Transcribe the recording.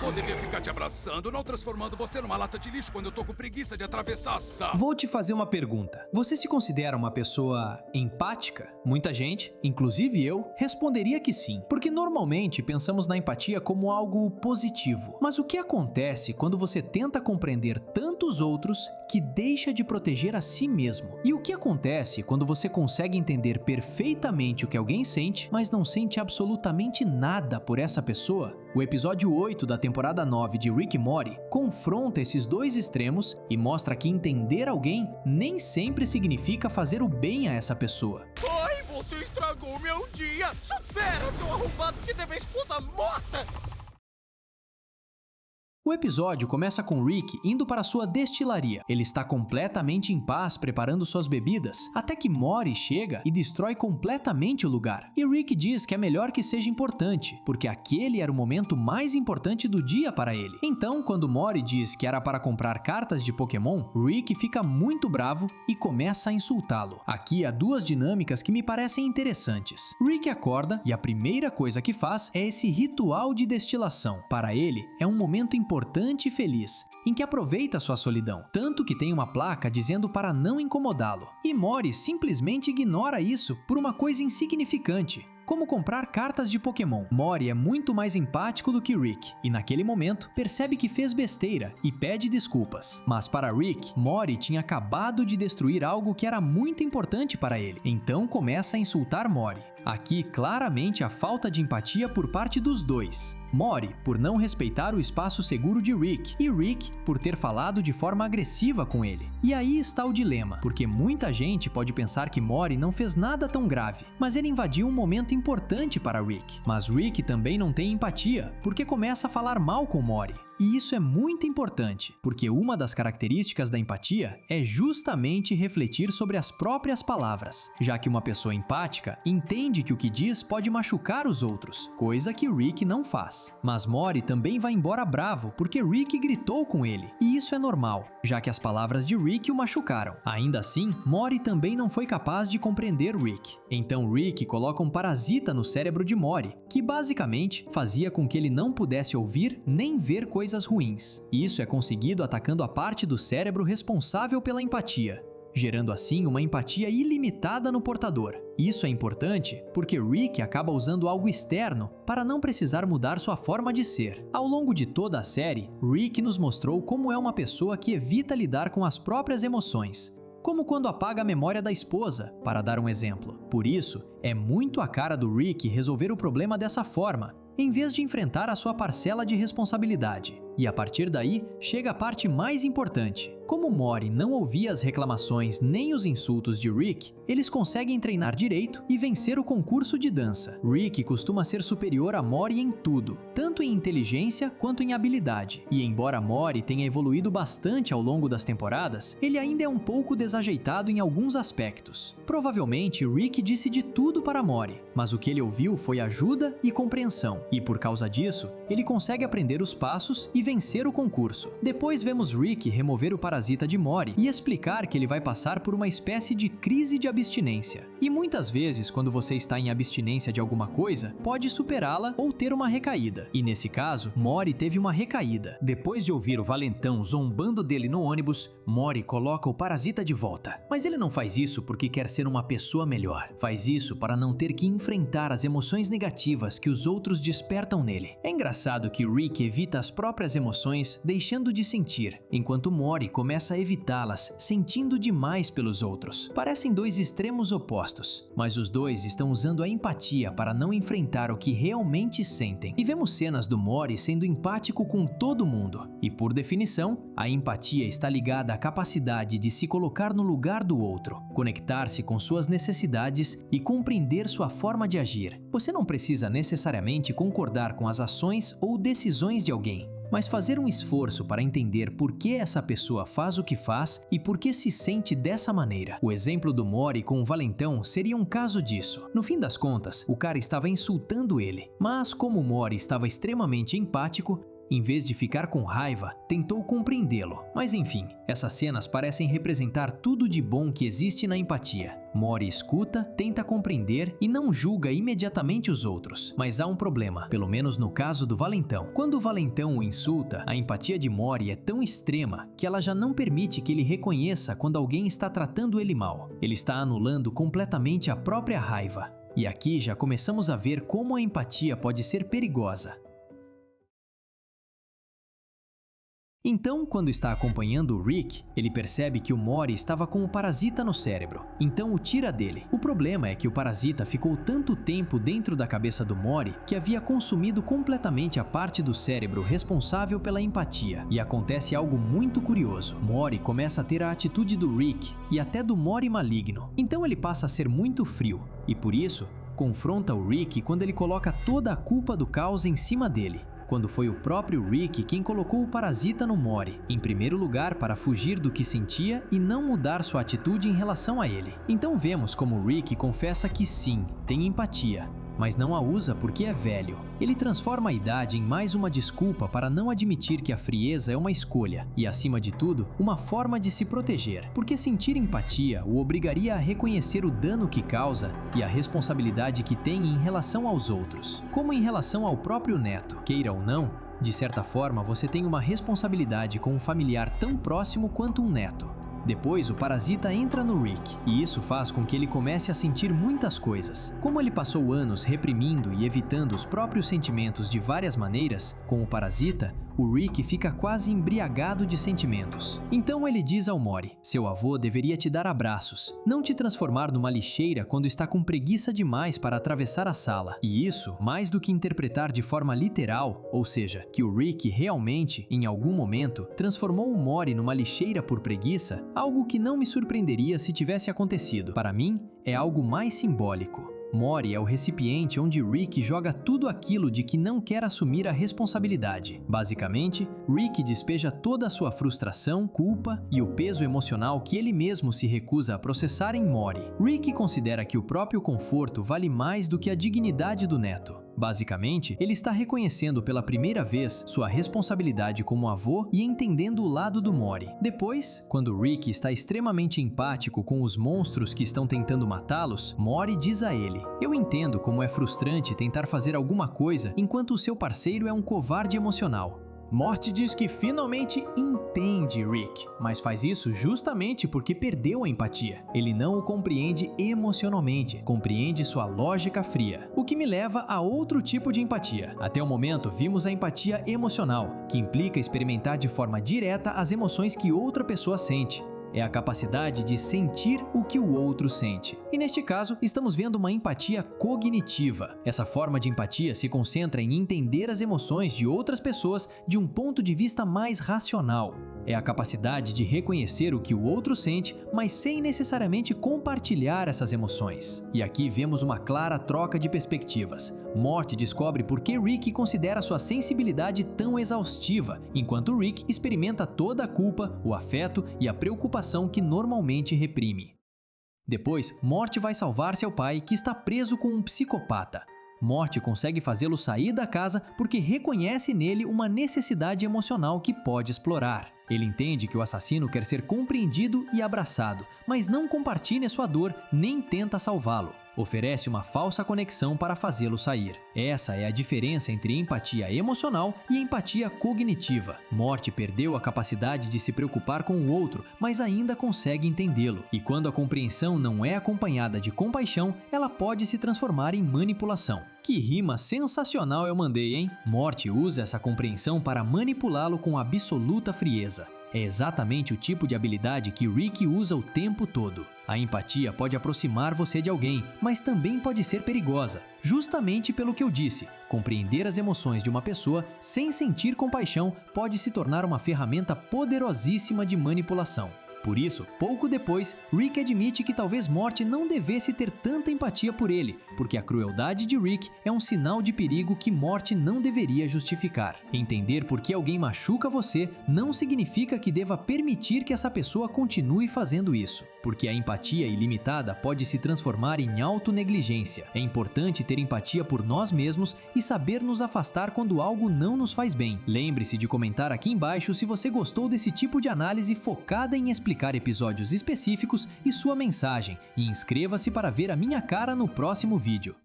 Eu devia ficar te abraçando, não transformando você numa lata de lixo quando eu tô com preguiça de atravessar a sala. Vou te fazer uma pergunta. Você se considera uma pessoa empática? Muita gente, inclusive eu, responderia que sim, porque normalmente pensamos na empatia como algo positivo. Mas o que acontece quando você tenta compreender tantos outros que deixa de proteger a si mesmo? E o que acontece quando você consegue entender perfeitamente o que alguém sente, mas não sente absolutamente nada por essa pessoa? O episódio 8 da temporada 9 de Rick e Morty confronta esses dois extremos e mostra que entender alguém nem sempre significa fazer o bem a essa pessoa. Ai, você estragou meu dia! Supera, seu arrombado que teve a esposa morta! O episódio começa com Rick indo para sua destilaria. Ele está completamente em paz preparando suas bebidas, até que Morty chega e destrói completamente o lugar. E Rick diz que é melhor que seja importante, porque aquele era o momento mais importante do dia para ele. Então, quando Morty diz que era para comprar cartas de Pokémon, Rick fica muito bravo e começa a insultá-lo. Aqui há duas dinâmicas que me parecem interessantes. Rick acorda e a primeira coisa que faz é esse ritual de destilação. Para ele, é um momento importante e feliz, em que aproveita sua solidão, tanto que tem uma placa dizendo para não incomodá-lo. E Morty simplesmente ignora isso por uma coisa insignificante, como comprar cartas de Pokémon. Morty é muito mais empático do que Rick, e naquele momento percebe que fez besteira e pede desculpas. Mas para Rick, Morty tinha acabado de destruir algo que era muito importante para ele, então começa a insultar Morty. Aqui claramente a falta de empatia por parte dos dois. Morty por não respeitar o espaço seguro de Rick, e Rick por ter falado de forma agressiva com ele. E aí está o dilema, porque muita gente pode pensar que Morty não fez nada tão grave, mas ele invadiu um momento importante para Rick. Mas Rick também não tem empatia, porque começa a falar mal com Morty. E isso é muito importante, porque uma das características da empatia é justamente refletir sobre as próprias palavras, já que uma pessoa empática entende que o que diz pode machucar os outros, coisa que Rick não faz. Mas Morty também vai embora bravo porque Rick gritou com ele, e isso é normal, já que as palavras de Rick o machucaram. Ainda assim, Morty também não foi capaz de compreender Rick. Então Rick coloca um parasita no cérebro de Morty, que basicamente fazia com que ele não pudesse ouvir nem ver coisas ruins. Isso é conseguido atacando a parte do cérebro responsável pela empatia, gerando assim uma empatia ilimitada no portador. Isso é importante porque Rick acaba usando algo externo para não precisar mudar sua forma de ser. Ao longo de toda a série, Rick nos mostrou como é uma pessoa que evita lidar com as próprias emoções, como quando apaga a memória da esposa, para dar um exemplo. Por isso, é muito a cara do Rick resolver o problema dessa forma, em vez de enfrentar a sua parcela de responsabilidade. E a partir daí, chega a parte mais importante. Como Morty não ouvia as reclamações nem os insultos de Rick, eles conseguem treinar direito e vencer o concurso de dança. Rick costuma ser superior a Morty em tudo, tanto em inteligência quanto em habilidade. E embora Morty tenha evoluído bastante ao longo das temporadas, ele ainda é um pouco desajeitado em alguns aspectos. Provavelmente Rick disse de tudo para Morty, mas o que ele ouviu foi ajuda e compreensão. E por causa disso, ele consegue aprender os passos e vencer o concurso. Depois vemos Rick remover o parasita de Morty e explicar que ele vai passar por uma espécie de crise de abstinência. E muitas vezes, quando você está em abstinência de alguma coisa, pode superá-la ou ter uma recaída. E nesse caso, Morty teve uma recaída. Depois de ouvir o valentão zombando dele no ônibus, Morty coloca o parasita de volta. Mas ele não faz isso porque quer ser uma pessoa melhor. Faz isso para não ter que enfrentar as emoções negativas que os outros despertam nele. É engraçado que Rick evita as próprias emoções deixando de sentir, enquanto Morty começa a evitá-las, sentindo demais pelos outros. Parecem dois extremos opostos, mas os dois estão usando a empatia para não enfrentar o que realmente sentem. E vemos cenas do Morty sendo empático com todo mundo. E por definição, a empatia está ligada à capacidade de se colocar no lugar do outro, conectar-se com suas necessidades e compreender sua forma de agir. Você não precisa necessariamente concordar com as ações ou decisões de alguém, mas fazer um esforço para entender por que essa pessoa faz o que faz e por que se sente dessa maneira. O exemplo do Morty com o valentão seria um caso disso. No fim das contas, o cara estava insultando ele, mas como o Morty estava extremamente empático, Em vez de ficar com raiva, tentou compreendê-lo. Mas enfim, essas cenas parecem representar tudo de bom que existe na empatia. Mori escuta, tenta compreender e não julga imediatamente os outros. Mas há um problema, pelo menos no caso do valentão. Quando o valentão o insulta, a empatia de Mori é tão extrema que ela já não permite que ele reconheça quando alguém está tratando ele mal. Ele está anulando completamente a própria raiva. E aqui já começamos a ver como a empatia pode ser perigosa. Então, quando está acompanhando o Rick, ele percebe que o Mori estava com o parasita no cérebro, então o tira dele. O problema é que o parasita ficou tanto tempo dentro da cabeça do Mori que havia consumido completamente a parte do cérebro responsável pela empatia. E acontece algo muito curioso. Mori começa a ter a atitude do Rick e até do Mori maligno. Então ele passa a ser muito frio e, por isso, confronta o Rick quando ele coloca toda a culpa do caos em cima dele, quando foi o próprio Rick quem colocou o parasita no Mori, em primeiro lugar para fugir do que sentia e não mudar sua atitude em relação a ele. Então vemos como Rick confessa que sim, tem empatia, mas não a usa porque é velho. Ele transforma a idade em mais uma desculpa para não admitir que a frieza é uma escolha e, acima de tudo, uma forma de se proteger, porque sentir empatia o obrigaria a reconhecer o dano que causa e a responsabilidade que tem em relação aos outros, como em relação ao próprio neto. Queira ou não, de certa forma você tem uma responsabilidade com um familiar tão próximo quanto um neto. Depois, o parasita entra no Rick, e isso faz com que ele comece a sentir muitas coisas. Como ele passou anos reprimindo e evitando os próprios sentimentos de várias maneiras, com o parasita, o Rick fica quase embriagado de sentimentos. Então ele diz ao Mori: seu avô deveria te dar abraços, não te transformar numa lixeira quando está com preguiça demais para atravessar a sala. E isso, mais do que interpretar de forma literal, ou seja, que o Rick realmente, em algum momento, transformou o Mori numa lixeira por preguiça, algo que não me surpreenderia se tivesse acontecido. Para mim, é algo mais simbólico. Mori é o recipiente onde Rick joga tudo aquilo de que não quer assumir a responsabilidade. Basicamente, Rick despeja toda a sua frustração, culpa e o peso emocional que ele mesmo se recusa a processar em Mori. Rick considera que o próprio conforto vale mais do que a dignidade do neto. Basicamente, ele está reconhecendo pela primeira vez sua responsabilidade como avô e entendendo o lado do Mori. Depois, quando Rick está extremamente empático com os monstros que estão tentando matá-los, Mori diz a ele: eu entendo como é frustrante tentar fazer alguma coisa enquanto o seu parceiro é um covarde emocional. Morty diz que finalmente entende Rick, mas faz isso justamente porque perdeu a empatia. Ele não o compreende emocionalmente, compreende sua lógica fria. O que me leva a outro tipo de empatia. Até o momento, vimos a empatia emocional, que implica experimentar de forma direta as emoções que outra pessoa sente. É a capacidade de sentir o que o outro sente. E neste caso, estamos vendo uma empatia cognitiva. Essa forma de empatia se concentra em entender as emoções de outras pessoas de um ponto de vista mais racional. É a capacidade de reconhecer o que o outro sente, mas sem necessariamente compartilhar essas emoções. E aqui vemos uma clara troca de perspectivas. Morty descobre por que Rick considera sua sensibilidade tão exaustiva, enquanto Rick experimenta toda a culpa, o afeto e a preocupação que normalmente reprime. Depois, Morty vai salvar seu pai, que está preso com um psicopata. Morty consegue fazê-lo sair da casa porque reconhece nele uma necessidade emocional que pode explorar. Ele entende que o assassino quer ser compreendido e abraçado, mas não compartilha sua dor nem tenta salvá-lo. Oferece uma falsa conexão para fazê-lo sair. Essa é a diferença entre empatia emocional e empatia cognitiva. Morty perdeu a capacidade de se preocupar com o outro, mas ainda consegue entendê-lo. E quando a compreensão não é acompanhada de compaixão, ela pode se transformar em manipulação. Que rima sensacional eu mandei, hein? Morty usa essa compreensão para manipulá-lo com absoluta frieza. É exatamente o tipo de habilidade que Rick usa o tempo todo. A empatia pode aproximar você de alguém, mas também pode ser perigosa, justamente pelo que eu disse. Compreender as emoções de uma pessoa sem sentir compaixão pode se tornar uma ferramenta poderosíssima de manipulação. Por isso, pouco depois, Rick admite que talvez Morty não devesse ter tanta empatia por ele, porque a crueldade de Rick é um sinal de perigo que Morty não deveria justificar. Entender por que alguém machuca você não significa que deva permitir que essa pessoa continue fazendo isso, porque a empatia ilimitada pode se transformar em autonegligência. É importante ter empatia por nós mesmos e saber nos afastar quando algo não nos faz bem. Lembre-se de comentar aqui embaixo se você gostou desse tipo de análise focada em explicar episódios específicos e sua mensagem, e inscreva-se para ver a minha cara no próximo vídeo.